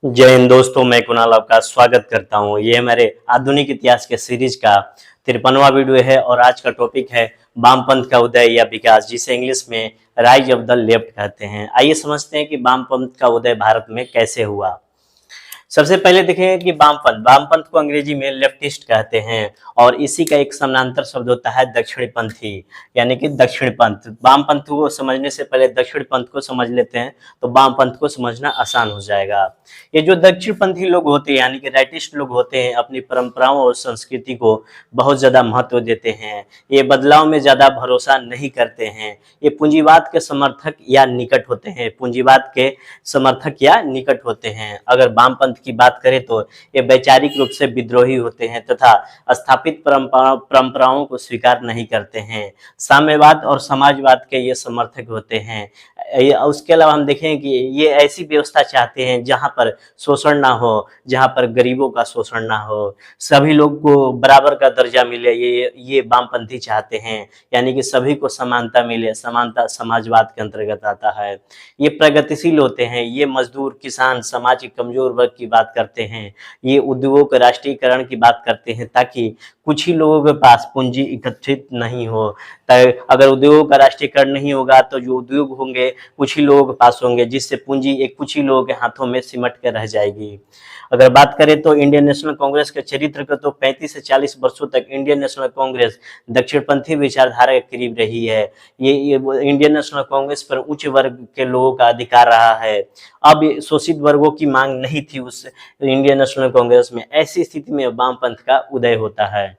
जय हिंद दोस्तों, मैं कुणाल आपका स्वागत करता हूं। ये हमारे आधुनिक इतिहास के सीरीज का 53वां वीडियो है और आज का टॉपिक है वामपंथ का उदय या विकास, जिसे इंग्लिश में राइज ऑफ द लेफ्ट कहते हैं। आइए समझते हैं कि वामपंथ का उदय भारत में कैसे हुआ। सबसे पहले देखें कि वामपंथ वामपंथ को अंग्रेजी में लेफ्टिस्ट कहते हैं और इसी का एक समानांतर शब्द होता है दक्षिणपंथी, यानी कि दक्षिणपंथ। वामपंथ को समझने से पहले दक्षिणपंथ को समझ लेते हैं तो वामपंथ को समझना आसान हो जाएगा। ये जो दक्षिणपंथी लोग होते हैं यानी कि राइटिस्ट लोग होते हैं, अपनी परंपराओं और संस्कृति को बहुत ज्यादा महत्व देते हैं। ये बदलाव में ज्यादा भरोसा नहीं करते हैं। ये पूंजीवाद के समर्थक या निकट होते हैं, पूंजीवाद के समर्थक या निकट होते हैं। अगर वामपंथ की बात करें तो ये वैचारिक रूप से विद्रोही होते हैं तथा स्थापित परंपराओं को स्वीकार नहीं करते हैं। साम्यवाद और समाजवाद के ये समर्थक होते हैं। उसके अलावा हम देखें कि ये ऐसी व्यवस्था चाहते हैं जहां पर शोषण ना हो, जहां पर गरीबों का शोषण ना हो, सभी लोग को बराबर का दर्जा मिले। ये वामपंथी चाहते हैं, यानी कि सभी को समानता मिले। समानता समाजवाद के अंतर्गत आता है। ये प्रगतिशील होते हैं। ये मजदूर, किसान, समाज के कमजोर वर्ग की बात करते हैं। ये उद्योगों के राष्ट्रीयकरण की बात करते हैं ताकि कुछ ही लोगों के पास पूंजी एकत्रित नहीं हो। अगर उद्योगों का राष्ट्रीयकरण नहीं होगा तो जो उद्योग होंगे कुछ ही लोगों के पास होंगे, जिससे पूंजी एक कुछ ही लोगों के हाथों में सिमट कर रह जाएगी। अगर बात करें तो इंडियन नेशनल कांग्रेस के चरित्र को तो 35 से 40 वर्षों तक इंडियन नेशनल कांग्रेस दक्षिणपंथी विचारधारा के करीब रही है। ये इंडियन नेशनल कांग्रेस पर उच्च वर्ग के लोगों का अधिकार रहा है। अब शोषित वर्गों की मांग नहीं थी उस इंडियन नेशनल कांग्रेस में। ऐसी स्थिति में वामपंथ का उदय होता है।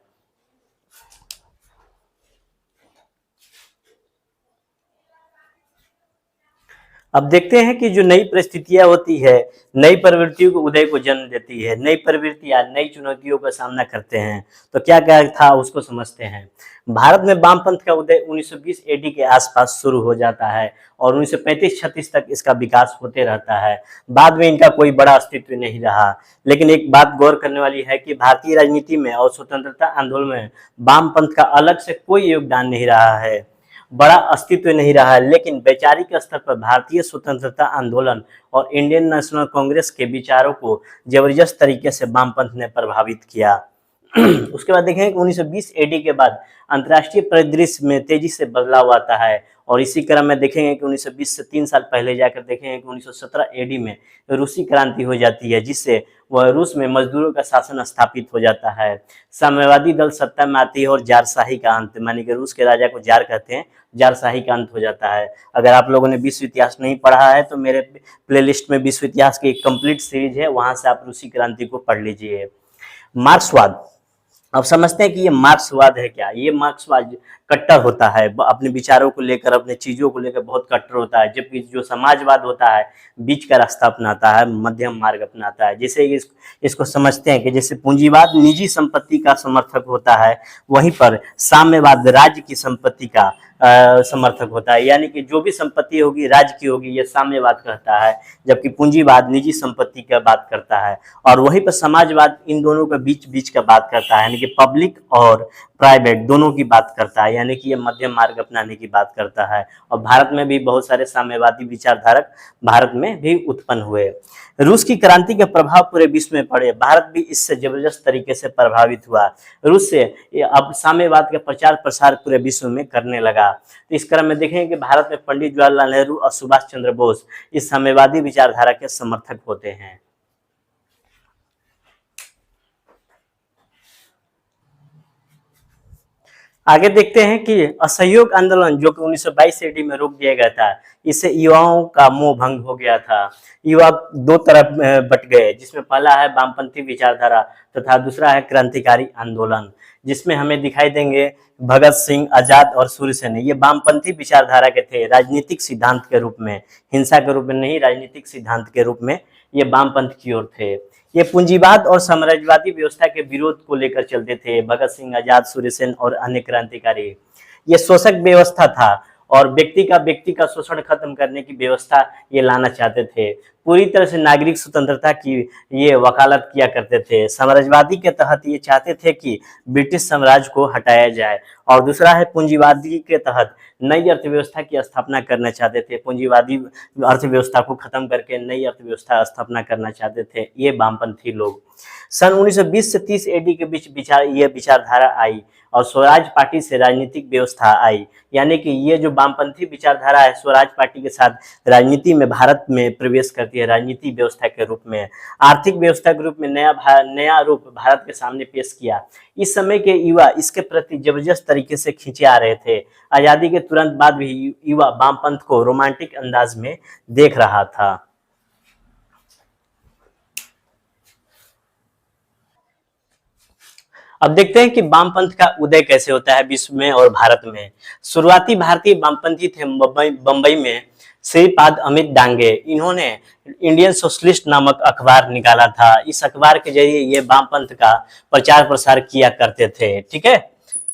अब देखते हैं कि जो नई परिस्थितियां होती है, नई प्रवृत्तियों के उदय को जन्म देती है। नई प्रवृत्तियां नई चुनौतियों का सामना करते हैं। तो क्या क्या था उसको समझते हैं। भारत में वामपंथ का उदय 1920 एडी के आसपास शुरू हो जाता है और 1935-36 तक इसका विकास होते रहता है। बाद में इनका कोई बड़ा अस्तित्व नहीं रहा। लेकिन एक बात गौर करने वाली है कि भारतीय राजनीति में और स्वतंत्रता आंदोलन में वामपंथ का अलग से कोई योगदान नहीं रहा है, बड़ा अस्तित्व नहीं रहा है। लेकिन वैचारिक स्तर पर भारतीय स्वतंत्रता आंदोलन और इंडियन नेशनल कांग्रेस के विचारों को जबरदस्त तरीके से वामपंथ ने प्रभावित किया। उसके बाद देखें कि 1920 एडी के बाद अंतर्राष्ट्रीय परिदृश्य में तेजी से बदलाव आता है और इसी क्रम में देखेंगे कि 1920 से 3 साल पहले जाकर देखेंगे कि 1917 एडी में रूसी क्रांति हो जाती है, जिससे वह रूस में मजदूरों का शासन स्थापित हो जाता है। साम्यवादी दल सत्ता में आती है और जारशाही का अंत, मानी कि रूस के राजा को जार कहते हैं, जारशाही का अंत हो जाता है। अगर आप लोगों ने विश्व इतिहास नहीं पढ़ा है तो मेरे प्लेलिस्ट में विश्व इतिहास की एक कंप्लीट सीरीज है, वहां से आप रूसी क्रांति को पढ़ लीजिए। मार्क्सवाद, अब समझते हैं कि ये मार्क्सवाद है क्या। ये मार्क्सवाद कट्टर होता है, अपने विचारों को लेकर, अपने चीजों को लेकर बहुत कट्टर होता है। जबकि जो समाजवाद होता है बीच का रास्ता अपनाता है, मध्यम मार्ग अपनाता है। जैसे इसको समझते हैं कि जैसे पूंजीवाद निजी संपत्ति का समर्थक होता है, वहीं पर साम्यवाद राज्य की संपत्ति का समर्थक होता है। यानी कि जो भी संपत्ति होगी राज्य की होगी, ये साम्यवाद कहता है, जबकि पूंजीवाद निजी संपत्ति का बात करता है। और वहीं पर समाजवाद इन दोनों के बीच बीच का बात करता है, यानी कि पब्लिक और प्राइवेट दोनों की बात करता है, यानी कि ये मध्यम मार्ग अपनाने की बात करता है। और भारत में भी बहुत सारे साम्यवादी विचारधारक भारत में भी उत्पन्न हुए। रूस की क्रांति के प्रभाव पूरे विश्व में पड़े, भारत भी इससे जबरदस्त तरीके से प्रभावित हुआ। रूस से अब साम्यवाद का प्रचार प्रसार पूरे विश्व में करने लगा। तो इस क्रम में देखेंगे कि भारत में पंडित जवाहरलाल नेहरू और सुभाष चंद्र बोस इस साम्यवादी विचारधारा के समर्थक होते हैं। आगे देखते हैं कि असहयोग आंदोलन जो कि 1922 ईस्वी में रोक दिया गया था, इससे युवाओं का मोह भंग हो गया था। युवा दो तरफ बट गए, जिसमें पहला है वामपंथी विचारधारा तथा दूसरा है क्रांतिकारी आंदोलन, जिसमें हमें दिखाई देंगे भगत सिंह, आजाद और सूर्य सेन। ये वामपंथी विचारधारा के थे, राजनीतिक सिद्धांत के रूप में, हिंसा के रूप में नहीं, राजनीतिक सिद्धांत के रूप में ये वामपंथ की ओर थे। ये पूंजीवाद और साम्राज्यवादी व्यवस्था के विरोध को लेकर चलते थे। भगत सिंह, आजाद, सूर्य सेन और अन्य क्रांतिकारी। ये शोषक व्यवस्था था और व्यक्ति का शोषण खत्म करने की व्यवस्था ये लाना चाहते थे। पूरी तरह से नागरिक स्वतंत्रता की ये वकालत किया करते थे। साम्राज्यवादी के तहत ये चाहते थे कि ब्रिटिश साम्राज्य को हटाया जाए, और दूसरा है पूंजीवादी के तहत नई अर्थव्यवस्था की स्थापना करना चाहते थे। पूंजीवादी अर्थव्यवस्था को खत्म करके नई अर्थव्यवस्था स्थापना करना चाहते थे ये वामपंथी लोग। सन 1920 से 30 एडी के बीच ये विचारधारा आई और स्वराज पार्टी से राजनीतिक व्यवस्था आई, यानी कि ये जो वामपंथी विचारधारा है स्वराज पार्टी के साथ राजनीति में भारत में प्रवेश करती है, राजनीति व्यवस्था के रूप में, आर्थिक व्यवस्था के रूप में नया रूप भारत के सामने पेश किया। इस समय के युवा इसके प्रति जबरदस्त तरीके से खींचे आ रहे थे। आजादी के तुरंत बाद भी युवा वामपंथ को रोमांटिक अंदाज में देख रहा था। अब देखते हैं कि वामपंथ का उदय कैसे होता है विश्व में और भारत में। शुरुआती भारतीय वामपंथी थे बंबई में श्रीपाद अमित डांगे। इन्होंने इंडियन सोशलिस्ट नामक अखबार निकाला था। इस अखबार के जरिए ये वामपंथ का प्रचार प्रसार किया करते थे। ठीक है,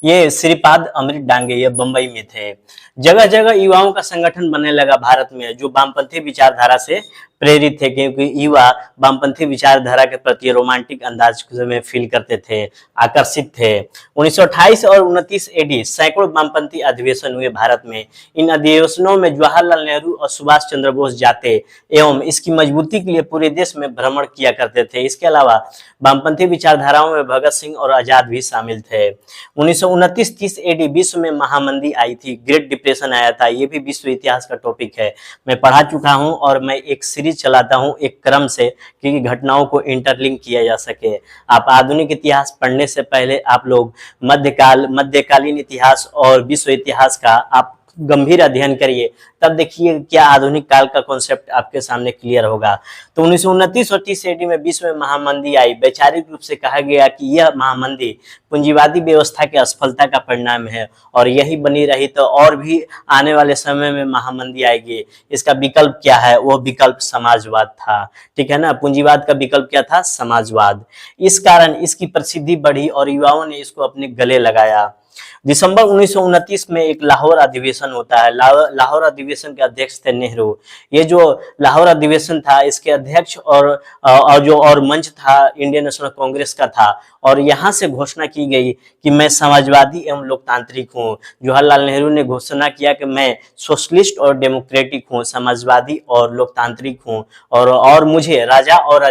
ये श्रीपाद अमृत डांगे ये बंबई में थे। जगह जगह युवाओं का संगठन बनने लगा भारत में जो वामपंथी विचारधारा से प्रेरित थे, क्योंकि युवा वामपंथी विचारधारा के प्रति रोमांटिक अंदाज में फील करते थे, आकर्षित थे। 1928 और 29 एडी सैकड़ों वामपंथी अधिवेशन हुए भारत में। इन अधिवेशनों में जवाहरलाल नेहरू और सुभाष चंद्र बोस जाते एवं इसकी मजबूती के लिए पूरे देश में भ्रमण किया करते थे। इसके अलावा वामपंथी विचारधाराओं में भगत सिंह और आजाद भी शामिल थे। 1929-30 एडी विश्व में महामंदी आई थी, ग्रेट डिप्रेशन आया था। ये भी विश्व इतिहास का टॉपिक है, मैं पढ़ा चुका हूँ और मैं एक सीरीज चलाता हूँ एक क्रम से, क्योंकि घटनाओं को इंटरलिंक किया जा सके। आप आधुनिक इतिहास पढ़ने से पहले आप लोग मध्यकालीन इतिहास और विश्व इतिहास का आप गंभीर अध्ययन करिए, तब देखिए क्या आधुनिक काल का कॉन्सेप्ट आपके सामने क्लियर होगा। तो 1929 और 30 एडी में विश्व में महामंदी आई। वैचारिक रूप से कहा गया कि यह महामंदी पूंजीवादी व्यवस्था की असफलता का परिणाम है और यही बनी रही तो और भी आने वाले समय में महामंदी आएगी। इसका विकल्प क्या है? वो विकल्प समाजवाद था। ठीक है ना, पूंजीवाद का विकल्प क्या था? समाजवाद। इस कारण इसकी प्रसिद्धि बढ़ी और युवाओं ने इसको अपने गले लगाया। दिसंबर 1929 में एक लाहौर अधिवेशन होता है। लाहौर अधिवेशन के अध्यक्ष थे नेहरू। ये जो लाहौर अधिवेशन था इसके अध्यक्ष और मंच था इंडियन नेशनल कांग्रेस का था, और यहाँ से घोषणा की गई कि मैं समाजवादी एवं लोकतांत्रिक हूँ। जवाहरलाल नेहरू ने घोषणा किया कि मैं सोशलिस्ट और डेमोक्रेटिक हूँ, समाजवादी और लोकतांत्रिक हूँ, और मुझे राजा और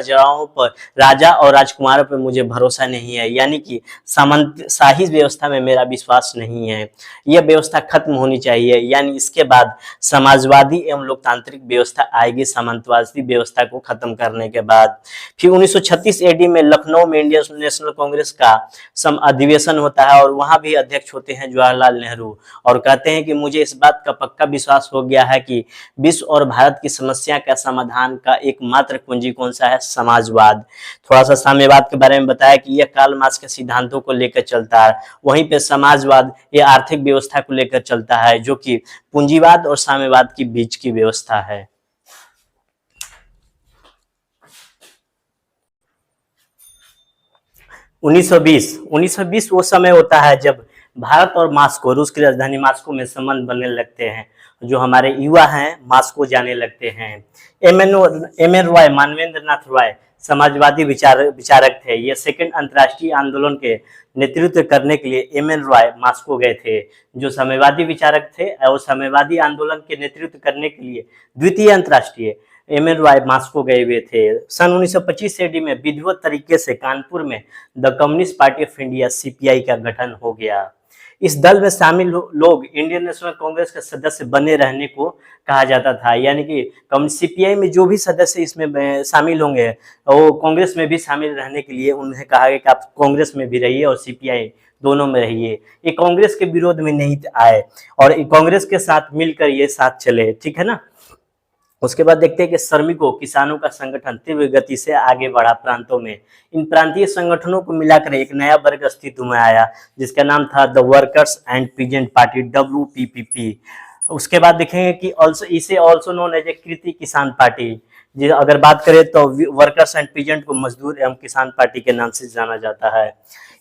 राजकुमारों पर मुझे भरोसा नहीं है, यानी कि सामंतशाही व्यवस्था में मेरा विश्वास नहीं है। यह व्यवस्था खत्म होनी चाहिए, यानी इसके बाद समाजवादी एवं लोकतांत्रिक व्यवस्था आएगी सामंतवादी व्यवस्था को खत्म करने के बाद। फिर 1936 एडी में लखनऊ में इंडियन नेशनल कांग्रेस का अधिवेशन होता है और वहां भी अध्यक्ष होते हैं जवाहरलाल नेहरू, और कहते हैं कि मुझे इस बात का पक्का विश्वास हो गया है कि विश्व और भारत की समस्या का समाधान का एकमात्र कुंजी कौन सा है? समाजवाद। थोड़ा सा साम्यवाद के बारे में बताया कि यह कार्ल मार्क्स के सिद्धांतों को लेकर चलता है, वहीं पे समाजवाद ये आर्थिक व्यवस्था को लेकर चलता है जो कि पूंजीवाद और साम्यवाद के बीच की व्यवस्था है। उन्नीस सौ बीस वो समय होता है जब भारत और मॉस्को, रूस की राजधानी मॉस्को में संबंध बनने लगते हैं। जो हमारे युवा हैं मॉस्को जाने लगते हैं। एम एन रॉय, मानवेंद्र नाथ रॉय समाजवादी विचारक थे। ये सेकंड अंतर्राष्ट्रीय आंदोलन के नेतृत्व करने के लिए एम एन रॉय मॉस्को गए थे। जो साम्यवादी विचारक थे और साम्यवादी आंदोलन के नेतृत्व करने के लिए द्वितीय अंतर्राष्ट्रीय एम एन रॉय मॉस्को गए हुए थे। सन 1925 ईस्वी में विधिवत तरीके से कानपुर में the communist party of India CPI का गठन हो गया। इस दल में शामिल लोग इंडियन नेशनल कांग्रेस के सदस्य बने रहने को कहा जाता था, यानी कि सीपीआई में जो भी सदस्य इसमें शामिल होंगे वो कांग्रेस में भी शामिल रहने के लिए उन्हें कहा गया कि आप कांग्रेस में भी रहिए और सीपीआई दोनों में रहिए। ये कांग्रेस के विरोध में नहीं आए और कांग्रेस के साथ मिलकर ये साथ चले। ठीक है ना। उसके बाद देखते हैं कि श्रमिकों किसानों का संगठन तीव्र गति से आगे बढ़ा प्रांतों में। इन प्रांतीय संगठनों को मिलाकर एक नया वर्ग अस्तित्व में आया जिसका नाम था the workers and peasant party, WPPP। उसके बाद देखेंगे कि इसे ऑल्सो नोन एज ए कृति किसान पार्टी। अगर बात करें तो वर्कर्स एंड पीजेंट को मजदूर एवं किसान पार्टी के नाम से जाना जाता है।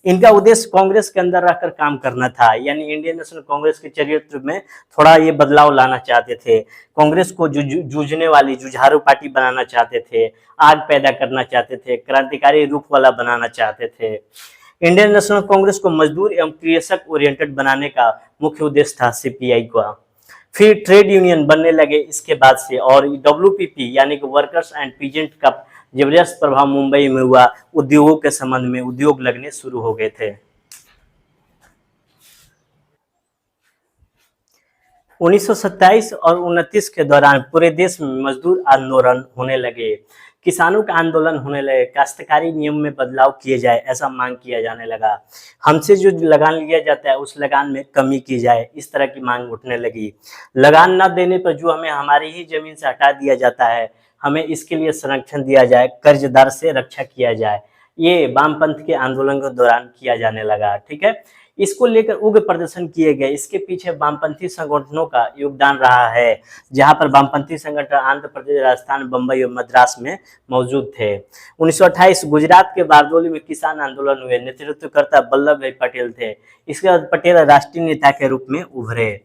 इनका उद्देश्य कांग्रेस के अंदर रहकर काम करना था, यानी इंडियन नेशनल कांग्रेस के चरित्र में थोड़ा ये बदलाव लाना चाहते थे। कांग्रेस को जूझने वाली जुझारू पार्टी बनाना चाहते थे, आग पैदा करना चाहते थे, क्रांतिकारी रुख वाला बनाना चाहते थे। इंडियन नेशनल कांग्रेस को मजदूर एवं कृषक ओरिएंटेड बनाने का मुख्य उद्देश्य था सीपीआई का। फिर ट्रेड यूनियन बनने लगे इसके बाद से, और डब्ल्यूपीपी यानी कि वर्कर्स एंड पीजेंट का जबरदस्त प्रभाव मुंबई में हुआ। उद्योगों के संबंध में उद्योग लगने शुरू हो गए थे। 1927 और 29 के दौरान पूरे देश में मजदूर आंदोलन होने लगे, किसानों का आंदोलन होने लगे, काश्तकारी नियम में बदलाव किए जाए ऐसा मांग किया जाने लगा। हमसे जो लगान लिया जाता है उस लगान में कमी की जाए, इस तरह की मांग उठने लगी। लगान न देने पर जो हमें हमारी ही जमीन से हटा दिया जाता है, हमें इसके लिए संरक्षण दिया जाए, कर्जदार से रक्षा किया जाए, ये वामपंथ के आंदोलन के दौरान किया जाने लगा। ठीक है, इसको लेकर उग्र प्रदर्शन किए गए। इसके पीछे वामपंथी संगठनों का योगदान रहा है, जहां पर वामपंथी संगठन आंध्र प्रदेश, राजस्थान, बम्बई और मद्रास में मौजूद थे। 1928 गुजरात के बारडोली में किसान आंदोलन हुए, नेतृत्वकर्ता वल्लभ भाई पटेल थे। इसके बाद पटेल राष्ट्रीय नेता के रूप में उभरे।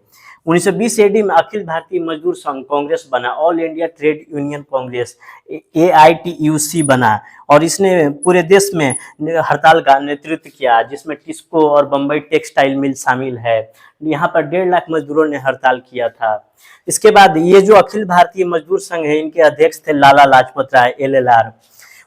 1920 ईडी में अखिल भारतीय मजदूर संघ कांग्रेस बना, all India trade union Congress AITUC बना, और इसने पूरे देश में हड़ताल का नेतृत्व किया, जिसमें टिस्को और बम्बई टेक्सटाइल मिल शामिल है। यहाँ पर 1.5 लाख मजदूरों ने हड़ताल किया था। इसके बाद ये जो अखिल भारतीय मजदूर संघ है, इनके अध्यक्ष थे लाला लाजपत राय, LLR।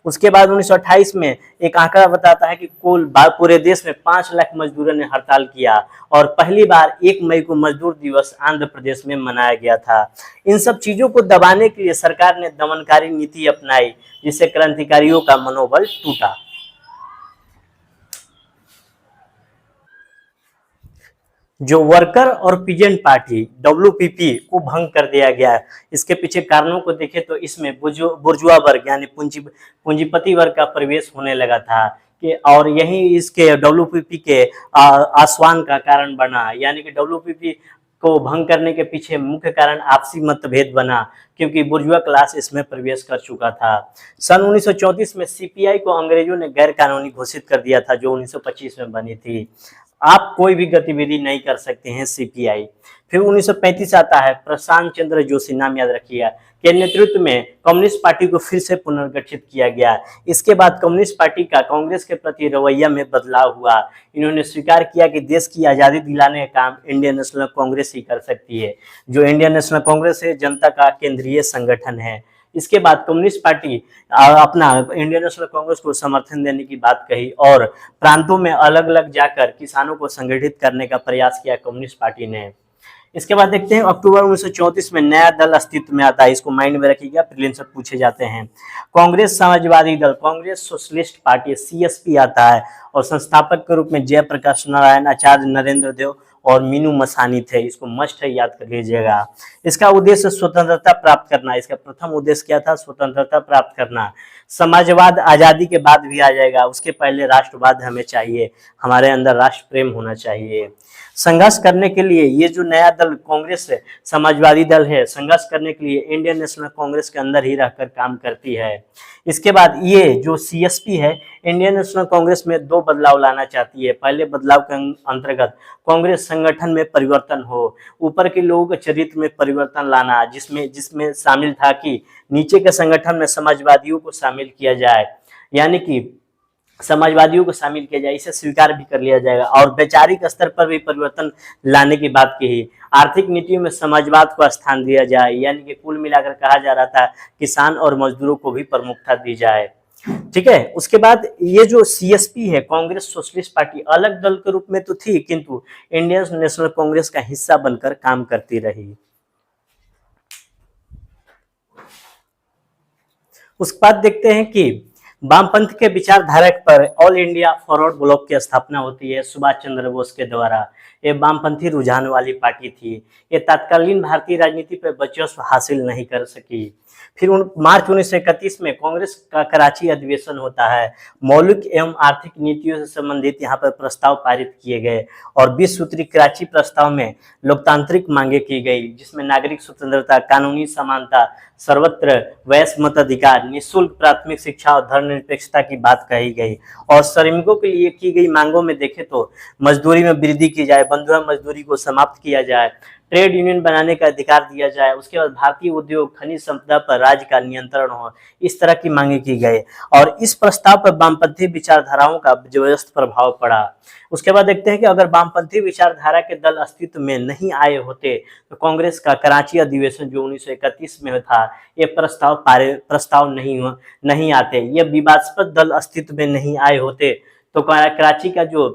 उसके बाद 1928 में एक आंकड़ा बताता है कि कुल पूरे देश में 5 लाख मजदूरों ने हड़ताल किया, और पहली बार 1 मई को मजदूर दिवस आंध्र प्रदेश में मनाया गया था। इन सब चीजों को दबाने के लिए सरकार ने दमनकारी नीति अपनाई, जिससे क्रांतिकारियों का मनोबल टूटा। जो वर्कर और पीजेंट पार्टी WPP को भंग कर दिया गया, इसके पीछे कारणों को देखें तो इसमें बुर्जुआ वर्ग यानी पूंजीपति वर्ग का प्रवेश होने लगा था कि, और यही इसके WPP के आसवान का कारण बना। यानी कि WPP को भंग करने के पीछे मुख्य कारण आपसी मतभेद बना, क्योंकि बुर्जुआ क्लास इसमें प्रवेश कर चुका था। सन 1934 में CPI को अंग्रेजों ने गैर कानूनी घोषित कर दिया था, जो 1925 में बनी थी। आप कोई भी गतिविधि नहीं कर सकते हैं CPI। फिर 1935 आता है, प्रशांत चंद्र जोशी, नाम याद रखिएगा, के नेतृत्व में कम्युनिस्ट पार्टी को फिर से पुनर्गठित किया गया। इसके बाद कम्युनिस्ट पार्टी का कांग्रेस के प्रति रवैया में बदलाव हुआ। इन्होंने स्वीकार किया कि देश की आज़ादी दिलाने का काम इंडियन नेशनल कांग्रेस ही कर सकती है। जो इंडियन नेशनल कांग्रेस है, जनता का केंद्रीय संगठन है। इसके बाद कम्युनिस्ट पार्टी अपना इंडियन नेशनल कांग्रेस को समर्थन देने की बात कही, और प्रांतों में अलग अलग जाकर किसानों को संगठित करने का प्रयास किया कम्युनिस्ट पार्टी ने। इसके बाद देखते हैं अक्टूबर 1934 में नया दल अस्तित्व में आता है। इसको माइंड में रखिएगा, प्रीलिम्स से पूछे जाते हैं। कांग्रेस समाजवादी दल, कांग्रेस सोशलिस्ट पार्टी CSP आता है, और संस्थापक के रूप में जयप्रकाश नारायण, आचार्य नरेंद्र देव और मीनू मसानी थे। इसको मस्ट है, याद कर लीजिएगा। इसका उद्देश्य स्वतंत्रता प्राप्त करना। इसका प्रथम उद्देश्य क्या था? स्वतंत्रता प्राप्त करना। समाजवाद आजादी के बाद भी आ जाएगा, उसके पहले राष्ट्रवाद हमें चाहिए, हमारे अंदर राष्ट्र प्रेम होना चाहिए। संघर्ष करने के लिए ये जो नया दल कांग्रेस है, समाजवादी दल है, संघर्ष करने के लिए इंडियन नेशनल कांग्रेस के अंदर ही रहकर काम करती है। इसके बाद ये जो CSP है, इंडियन नेशनल कांग्रेस में 2 बदलाव लाना चाहती है। पहले बदलाव के अंतर्गत कांग्रेस संगठन में परिवर्तन हो, ऊपर के लोगों के चरित्र में परिवर्तन लाना, जिसमें शामिल था कि नीचे के संगठन में समाजवादियों को शामिल किया जाए, यानी कि समाजवादियों को शामिल किया जाए, इसे स्वीकार भी कर लिया जाएगा। और वैचारिक स्तर पर भी परिवर्तन लाने की बात कही। आर्थिक नीतियों में समाजवाद को स्थान दिया जाए, यानी कि कुल मिलाकर कहा जा रहा था किसान और मजदूरों को भी प्रमुखता दी जाए। ठीक है, उसके बाद ये जो CSP है, कांग्रेस सोशलिस्ट पार्टी, अलग दल के रूप में तो थी, किंतु इंडियन नेशनल कांग्रेस का हिस्सा बनकर काम करती रही। उसके बाद देखते हैं कि वामपंथ के विचारधारक पर ऑल इंडिया फॉरवर्ड ब्लॉक की स्थापना होती है सुभाष चंद्र बोस के द्वारा। ये वामपंथी रुझान वाली पार्टी थी। ये तत्कालीन भारतीय राजनीति पर वर्चस्व हासिल नहीं कर सकी। फिर मार्च 1931 में कांग्रेस का कराची अधिवेशन होता है। मौलिक एवं आर्थिक नीतियों से संबंधित यहाँ पर प्रस्ताव पारित किए गए, और 20 सूत्री कराची प्रस्ताव में लोकतांत्रिक मांगे की गई, जिसमें नागरिक स्वतंत्रता, कानूनी समानता, सर्वत्र वैश्य मताधिकार, निःशुल्क प्राथमिक शिक्षा और धर्मनिरपेक्षता की बात कही गई। और श्रमिकों के लिए की गई मांगों में देखें तो मजदूरी में वृद्धि की जाए, बंधुआ मजदूरी को समाप्त किया जाए, ट्रेड यूनियन बनाने का अधिकार दिया जाए, उसके बाद भारतीय उद्योग खनिज संपदा पर राज्य का नियंत्रण हो, इस तरह की मांगे की गई। और इस प्रस्ताव पर वामपंथी विचारधाराओं का जबरदस्त प्रभाव पड़ा। उसके बाद देखते हैं कि अगर वामपंथी विचारधारा के दल अस्तित्व में नहीं आए होते तो कांग्रेस का कराची अधिवेशन जो 1931 में था, ये प्रस्ताव नहीं आते, ये विवादास्पद दल अस्तित्व में नहीं आए होते तो कराची का जो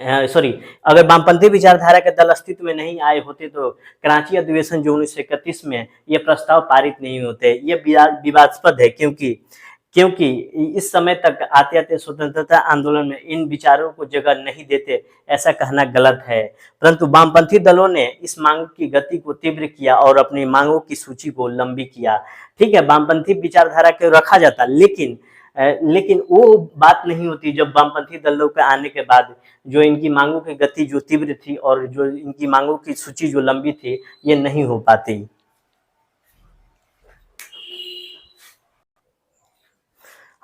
अगर वामपंथी विचारधारा के दल अस्तित्व में नहीं आए होते तो कराची अधिवेशन जो 1931 में ये प्रस्ताव पारित नहीं होते। ये विवादास्पद है क्योंकि इस समय तक आते आते स्वतंत्रता आंदोलन में इन विचारों को जगह नहीं देते, ऐसा कहना गलत है। परंतु वामपंथी दलों ने इस मांग की गति को तीव्र किया और अपनी मांगों की सूची को लंबी किया। ठीक है, वामपंथी विचारधारा को रखा जाता, लेकिन वो बात नहीं होती जब वामपंथी दलों के आने के बाद जो इनकी मांगों की गति जो तीव्र थी और जो इनकी मांगों की सूची जो लंबी थी, ये नहीं हो पाती।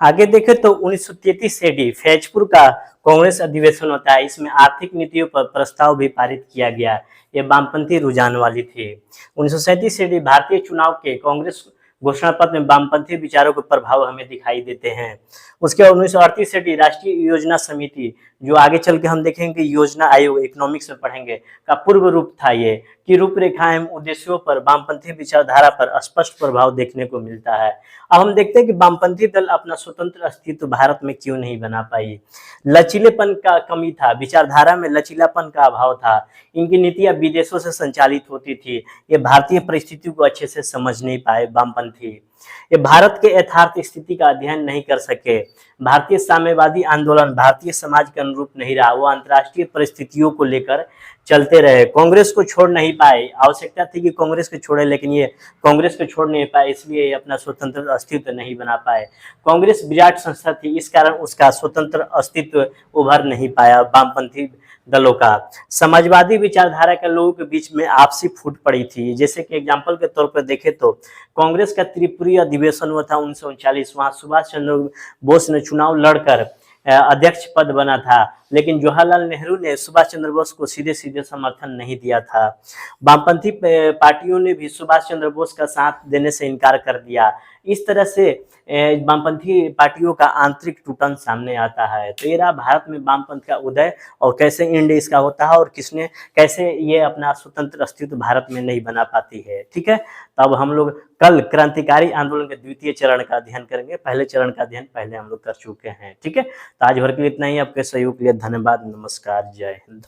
आगे देखें तो 1933 AD फैजपुर का कांग्रेस अधिवेशन होता है। इसमें आर्थिक नीतियों पर प्रस्ताव भी पारित किया गया। ये वामपंथी रुझान वाली थी। 1937 AD भारतीय चुनाव के कांग्रेस घोषणा पत्र में वामपंथी विचारों के प्रभाव हमें दिखाई देते हैं। उसके बाद 1938 AD राष्ट्रीय योजना समिति, जो आगे चल के हम देखेंगे कि योजना आयोग इकोनॉमिक्स में पढ़ेंगे, का पूर्व रूप था ये, कि रूपरेखा एवं उद्देश्यों पर वामपंथी विचारधारा पर स्पष्ट प्रभाव देखने को मिलता है। अब हम देखते हैं कि वामपंथी दल अपना स्वतंत्र अस्तित्व भारत में क्यों नहीं बना पाई। लचीलेपन का कमी था, विचारधारा में लचीलापन का अभाव था, इनकी नीतियां विदेशों से संचालित होती थी, ये भारतीय परिस्थितियों को अच्छे से समझ नहीं पाए वामपंथी। ये भारत के यथार्थ स्थिति का अध्ययन नहीं कर सके। भारतीय साम्यवादी आंदोलन भारतीय समाज के अनुरूप नहीं रहा, वो अंतर्राष्ट्रीय परिस्थितियों को लेकर चलते रहे। कांग्रेस को छोड़ नहीं पाए, आवश्यकता थी कि कांग्रेस को छोड़े, लेकिन ये कांग्रेस को छोड़ नहीं पाए, इसलिए ये अपना स्वतंत्र अस्तित्व नहीं बना पाए। कांग्रेस विराट संस्था थी, इस कारण उसका स्वतंत्र अस्तित्व उभर नहीं पाया। वामपंथी दलों का समाजवादी विचारधारा के लोगों के बीच में आपसी फूट पड़ी थी। जैसे कि एग्जाम्पल के तौर पर देखें तो कांग्रेस का त्रिपुरी अधिवेशन हुआ था 1939, वहां सुभाष चंद्र बोस ने चुनाव लड़कर अध्यक्ष पद बना था, लेकिन जवाहरलाल नेहरू ने सुभाष चंद्र बोस को सीधे सीधे समर्थन नहीं दिया था। वामपंथी पार्टियों ने भी सुभाष चंद्र बोस का साथ देने से इनकार कर दिया। इस तरह से वामपंथी पार्टियों का आंतरिक टूटन सामने आता है। तो ये रहा भारत में वामपंथ का उदय और कैसे इंड इसका होता है और कैसे ये अपना स्वतंत्र अस्तित्व भारत में नहीं बना पाती है। ठीक है, तो अब हम लोग कल क्रांतिकारी आंदोलन के द्वितीय चरण का अध्ययन करेंगे। पहले चरण का अध्ययन पहले हम लोग कर चुके हैं। ठीक है, तो आज भर के लिए इतना ही। आपके सहयोग के लिए धन्यवाद। नमस्कार, जय हिंद।